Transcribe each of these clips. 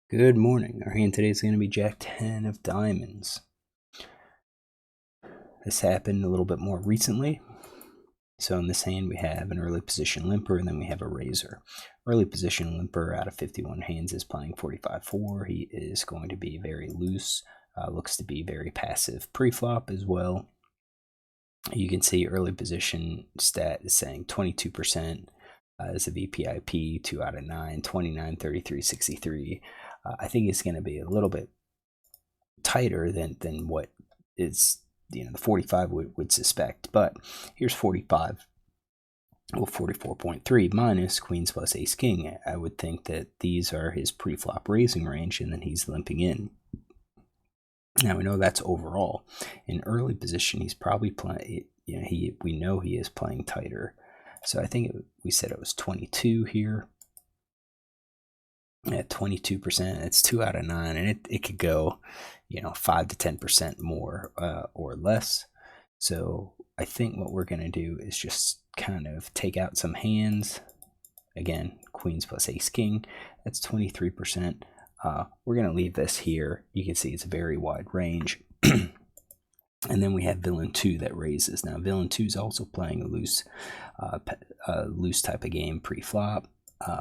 Good morning. Our hand today is going to be Jack 10 of diamonds. This happened a little bit more recently. So in this hand we have an early position limper and then we have a raiser. Early position limper out of 51 hands is playing 45-4. He is going to be very loose. Looks to be very passive pre-flop as well. You can see early position stat is saying 22%. Is a VPIP, 2 out of 9, 29, 33, 63. I think it's going to be a little bit tighter than what is the 45 would suspect. But here's 45. Well, 44.3 minus queens plus ace king. I would think that these are his pre-flop raising range, and then he's limping in. Now we know that's overall. In early position, he's probably playing. We know he is playing tighter. So I think we said it was 22 here. At 22%, it's 2 out of 9, and it could go, 5 to 10% more or less. So I think what we're going to do is just kind of take out some hands. Again, queens plus ace king, that's 23%. We're going to leave this here. You can see it's a very wide range. And then we have villain 2 that raises. Now villain 2 is also playing a loose type of game pre-flop.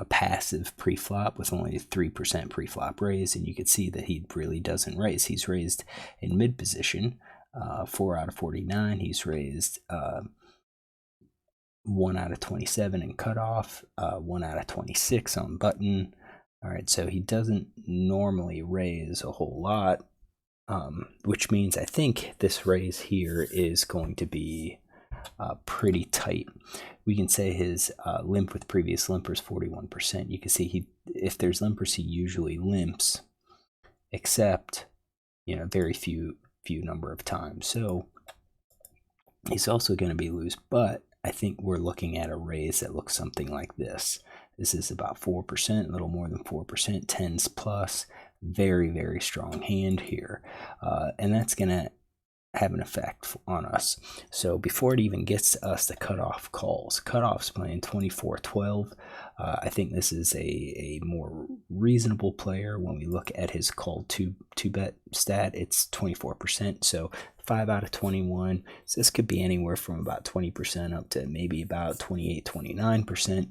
Passive pre-flop with only 3% pre-flop raise, and you can see that he really doesn't raise. He's raised in mid position, 4 out of 49. He's raised 1 out of 27 in cutoff, 1 out of 26 on button. All right, so he doesn't normally raise a whole lot, which means I think this raise here is going to be pretty tight. We can say his limp with previous limpers 41%. You can see if there's limpers, he usually limps, except very few number of times. So he's also going to be loose, but I think we're looking at a raise that looks something like this. This is about 4%, a little more than 4%, tens plus. Very, very strong hand here, and that's going to have an effect on us. So before it even gets to us, the cutoff calls. Cutoff's playing 24-12. I think this is a more reasonable player. When we look at his call two bet stat, it's 24%. So 5 out of 21. So this could be anywhere from about 20% up to maybe about 28, 29%.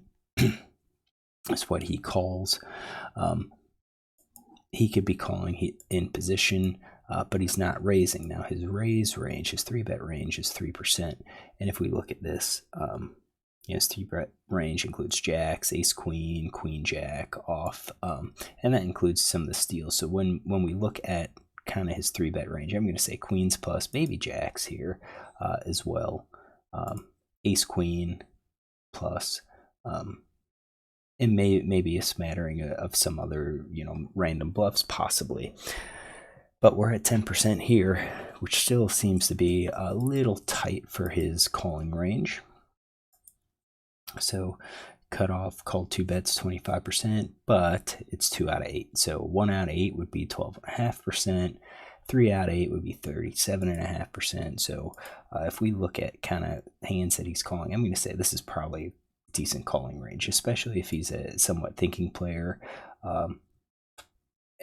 That's what he calls. He could be calling in position, but he's not raising. Now his raise range, his 3-bet range is 3%. And if we look at this, his 3-bet range includes jacks, ace queen, queen jack, off, and that includes some of the steals. So when we look at kind of his 3-bet range, I'm going to say queens plus maybe jacks here as well. Ace queen plus, and maybe a smattering of some other random bluffs possibly. But we're at 10% here, which still seems to be a little tight for his calling range. So cutoff called 2 bets 25%, but it's 2 out of 8. So 1 out of 8 would be 12.5%. 3 out of 8 would be 37.5%. So if we look at kind of hands that he's calling, I'm going to say this is probably decent calling range, especially if he's a somewhat thinking player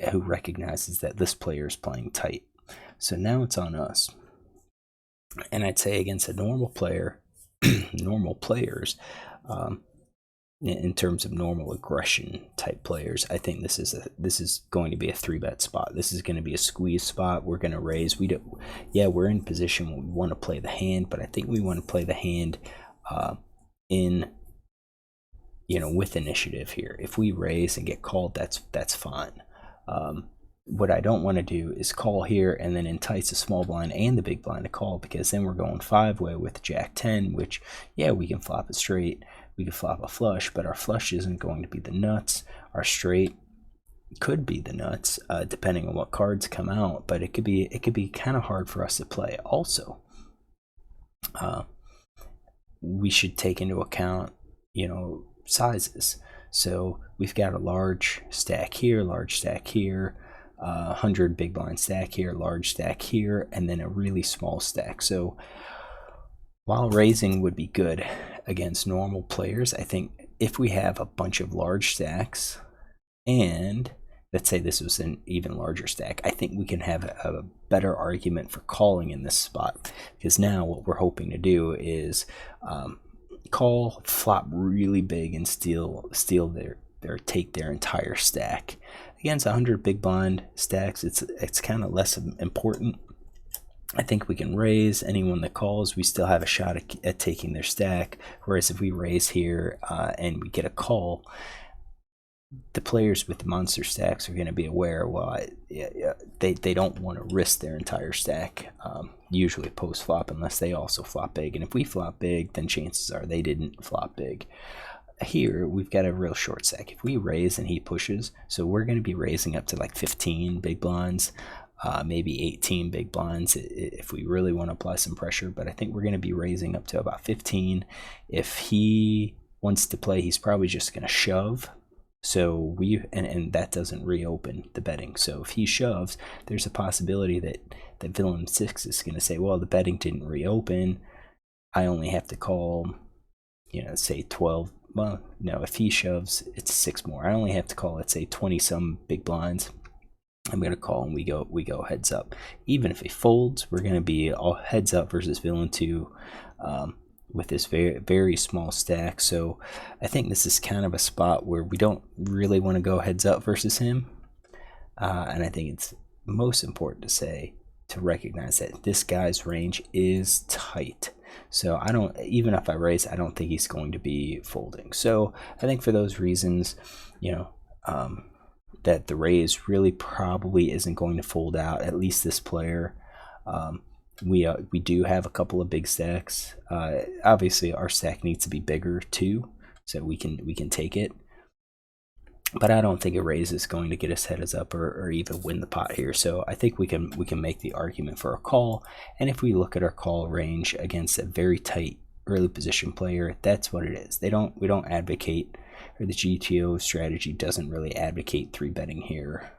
who recognizes that this player is playing tight. So now it's on us. And I'd say against a normal player, normal players, in terms of normal aggression type players, I think this is going to be a 3-bet spot. This is going to be a squeeze spot. We're going to raise. We're in position when we want to play the hand, but I think we want to play the hand with initiative here. If we raise and get called, that's fine. What I don't want to do is call here and then entice the small blind and the big blind to call, because then we're going 5-way with Jack 10, which, we can flop it straight, we can flop a flush, but our flush isn't going to be the nuts. Our straight could be the nuts, depending on what cards come out, but it could be kind of hard for us to play. Also, we should take into account, sizes. So we've got a large stack here, 100 big blind stack here, large stack here, and then a really small stack. So while raising would be good against normal players, I think if we have a bunch of large stacks and let's say this was an even larger stack, I think we can have a better argument for calling in this spot, because now what we're hoping to do is call, flop really big, and steal take their entire stack. Against 100 big blind stacks, it's kind of less important. I think we can raise. Anyone that calls, we still have a shot at taking their stack. Whereas if we raise here and we get a call, the players with the monster stacks are going to be aware, well, they don't want to risk their entire stack, usually post flop, unless they also flop big. And if we flop big, then chances are they didn't flop big. Here we've got a real short stack. If we raise and he pushes, so we're going to be raising up to like 15 big blinds, maybe 18 big blinds if we really want to apply some pressure. But I think we're going to be raising up to about 15. If he wants to play, he's probably just going to shove. So and that doesn't reopen the betting. So if he shoves, there's a possibility that villain 6 is going to say, well, the betting didn't reopen. I only have to call, say 12. Well, no, if he shoves, it's 6 more. I only have to call, let's say 20 some big blinds. I'm going to call and we go heads up. Even if he folds, we're going to be all heads up versus villain 2. With this very, very small stack. So I think this is kind of a spot where we don't really want to go heads up versus him. And I think it's most important to recognize that this guy's range is tight. So even if I raise, I don't think he's going to be folding. So I think for those reasons, that the raise really probably isn't going to fold out, at least this player. We do have a couple of big stacks. Obviously, our stack needs to be bigger too, so we can take it. But I don't think a raise is going to get us heads up or even win the pot here. So I think we can make the argument for a call. And if we look at our call range against a very tight early position player, that's what it is. We don't advocate, or the GTO strategy doesn't really advocate 3-betting here.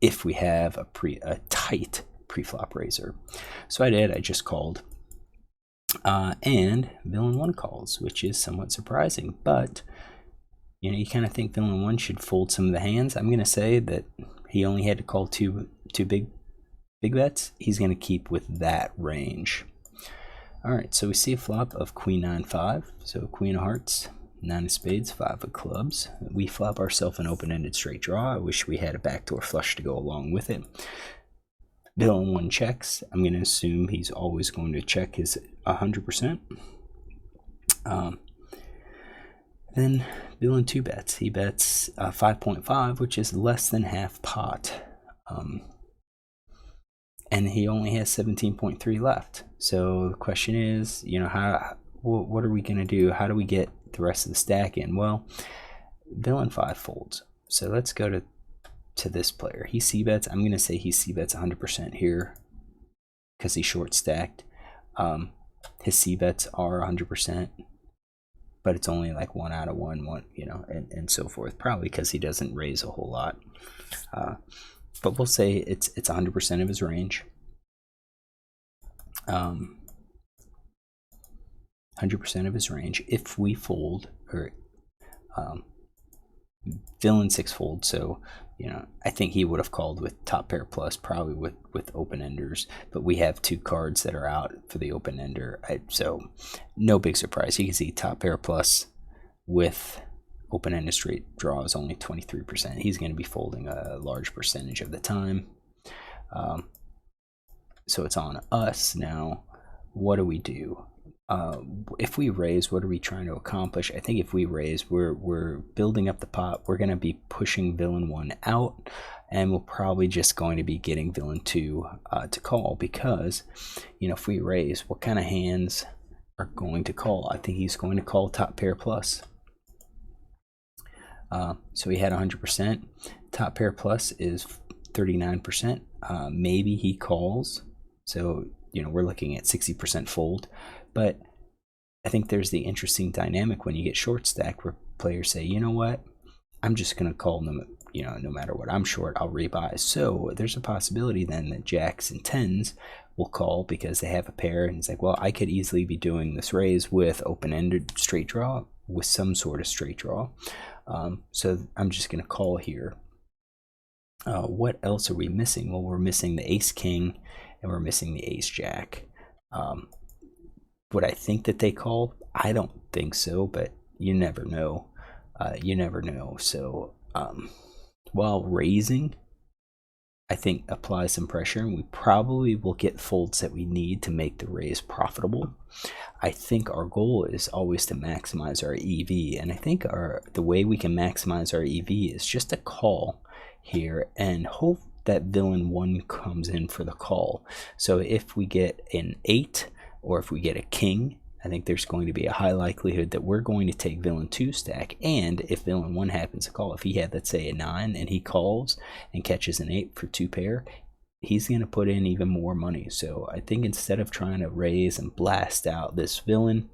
If we have a tight pre-flop raiser. So I just called, and villain 1 calls, which is somewhat surprising, but you kind of think villain 1 should fold some of the hands. I'm going to say that he only had to call two big bets. He's going to keep with that range. All right, so we see a flop of queen 9-5, so queen of hearts, 9 of spades, 5 of clubs. We flop ourselves an open-ended straight draw. I wish we had a backdoor flush to go along with it. Villain 1 checks. I'm going to assume he's always going to check his 100%. Then villain 2 bets. He bets 5.5, which is less than half pot. And he only has 17.3 left. So the question is, what are we going to do? How do we get the rest of the stack in? Well, villain 5 folds. So let's go to this player. He c-bets. I'm going to say he c-bets 100% here because he's short stacked. His c-bets are 100%, but it's only like 1 out of 1, and so forth, probably because he doesn't raise a whole lot. But we'll say it's 100% of his range. 100% of his range. If we fold, or villain 6 folds, so I think he would have called with top pair plus, probably with open enders, but we have 2 cards that are out for the open ender, so no big surprise. You can see top pair plus with open ended straight draw is only 23%. He's going to be folding a large percentage of the time. So it's on us now. What do we do? If we raise, what are we trying to accomplish? I think if we raise, we're building up the pot. We're going to be pushing villain 1 out, and we're probably just going to be getting villain 2 to call, because if we raise, what kind of hands are going to call? I think he's going to call top pair plus. So he had 100%. Top pair plus is 39%. Maybe he calls, so we're looking at 60% fold. But I think there's the interesting dynamic when you get short stacked, where players say, you know what, I'm just going to call them, no matter what. I'm short, I'll rebuy. So there's a possibility then that jacks and 10s will call because they have a pair, and it's like, well, I could easily be doing this raise with open-ended straight draw, with some sort of straight draw. So I'm just going to call here. What else are we missing? Well, we're missing the ace king and we're missing the ace jack. Would I think that they call? I don't think so, but you never know. You never know. So while raising, I think apply some pressure, and we probably will get folds that we need to make the raise profitable. I think our goal is always to maximize our EV, and I think the way we can maximize our EV is just a call here and hope that villain 1 comes in for the call. So if we get an 8 or if we get a king, I think there's going to be a high likelihood that we're going to take villain 2 stack. And if villain 1 happens to call, if he had, let's say, a 9 and he calls and catches an 8 for 2 pair, he's going to put in even more money. So I think instead of trying to raise and blast out this villain,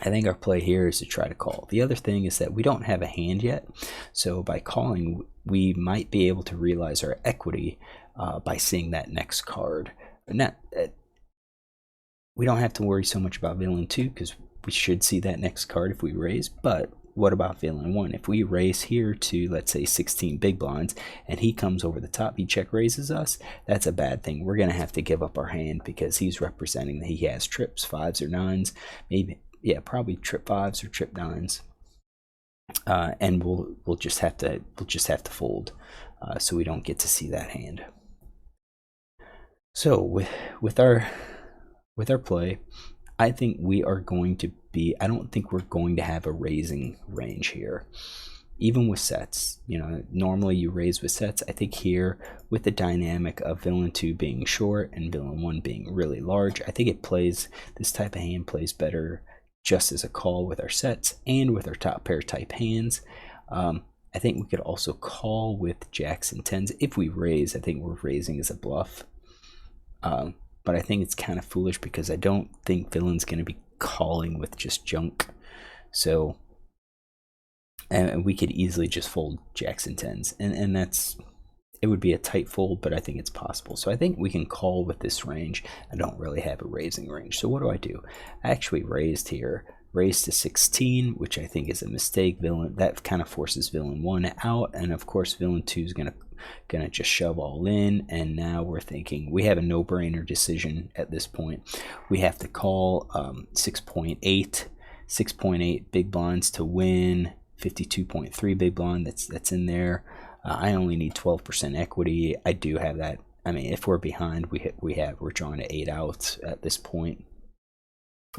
I think our play here is to try to call. The other thing is that we don't have a hand yet, so by calling, we might be able to realize our equity by seeing that next card. We don't have to worry so much about villain 2 because we should see that next card if we raise, but what about villain 1? If we raise here to, let's say, 16 big blinds and he comes over the top, he check raises us, that's a bad thing. We're going to have to give up our hand because he's representing that he has trips, 5s or 9s, maybe, yeah, probably trip 5s or trip 9s. And we'll just have to fold, so we don't get to see that hand. So with our play, I think we are going to be, I don't think we're going to have a raising range here, even with sets. You know, normally you raise with sets. I think here, with the dynamic of villain 2 being short and villain 1 being really large, I think it plays, this type of hand plays better just as a call with our sets and with our top pair type hands. I think we could also call with jacks and 10s. If we raise, I think we're raising as a bluff. But I think it's kind of foolish because I don't think villain's going to be calling with just junk. So, and we could easily just fold jacks and 10s. And that's, it would be a tight fold, but I think it's possible. So I think we can call with this range. I don't really have a raising range. So what do? I actually raised here. Raised to 16, which I think is a mistake. Villain, that kind of forces villain 1 out. And of course, villain 2 is going to just shove all in, and now we're thinking we have a no-brainer decision at this point. We have to call 6.8 big blinds to win, 52.3 big blind that's in there. I only need 12% equity. I do have that. I mean, if we're behind, we're drawing to 8 outs at this point.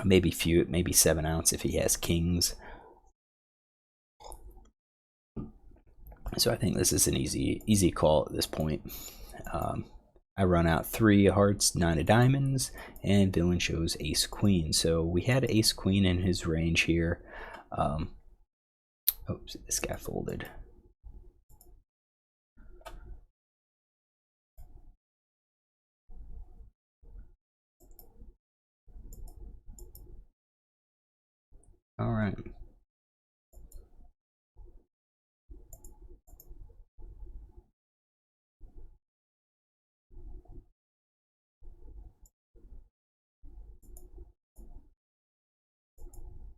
Maybe 7 outs if he has kings. So I think this is an easy call at this point. I run out 3 hearts, 9 of diamonds, and villain shows ace queen. So we had ace queen in his range here. Oops, this guy folded. All right.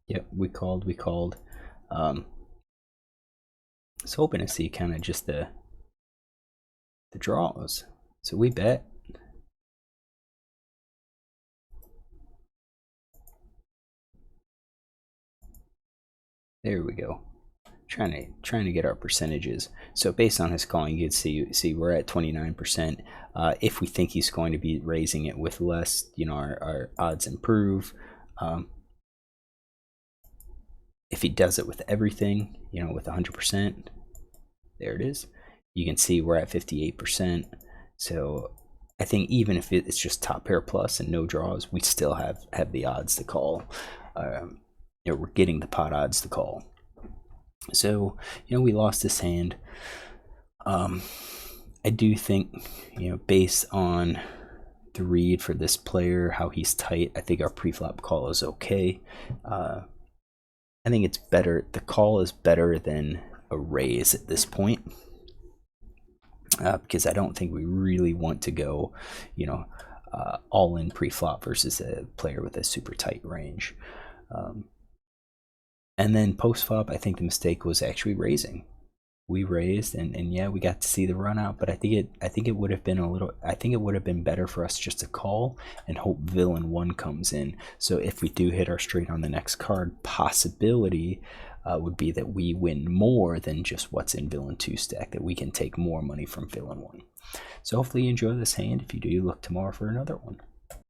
Yep, we called. I was hoping to see kind of just the draws. So we bet. There we go. Trying to get our percentages. So based on his calling, you can see we're at 29%. If we think he's going to be raising it with less, you know, our odds improve. If he does it with everything, you know, with 100%, there it is. You can see we're at 58%. So I think even if it's just top pair plus and no draws, we still have the odds to call. You know, we're getting the pot odds to call. So, you know, we lost this hand. I do think, you know, based on the read for this player, how he's tight, I think our pre-flop call is okay. I think it's better. The call is better than a raise at this point, because I don't think we really want to go, you know, all in pre-flop versus a player with a super tight range. And then post-flop, I think the mistake was actually raising. we raised, and yeah, we got to see the run out, but I think it would have been better for us just to call and hope villain 1 comes in. So if we do hit our straight on the next card, possibility would be that we win more than just what's in villain 2 stack, that we can take more money from villain 1. So hopefully you enjoy this hand. If you do, look tomorrow for another one.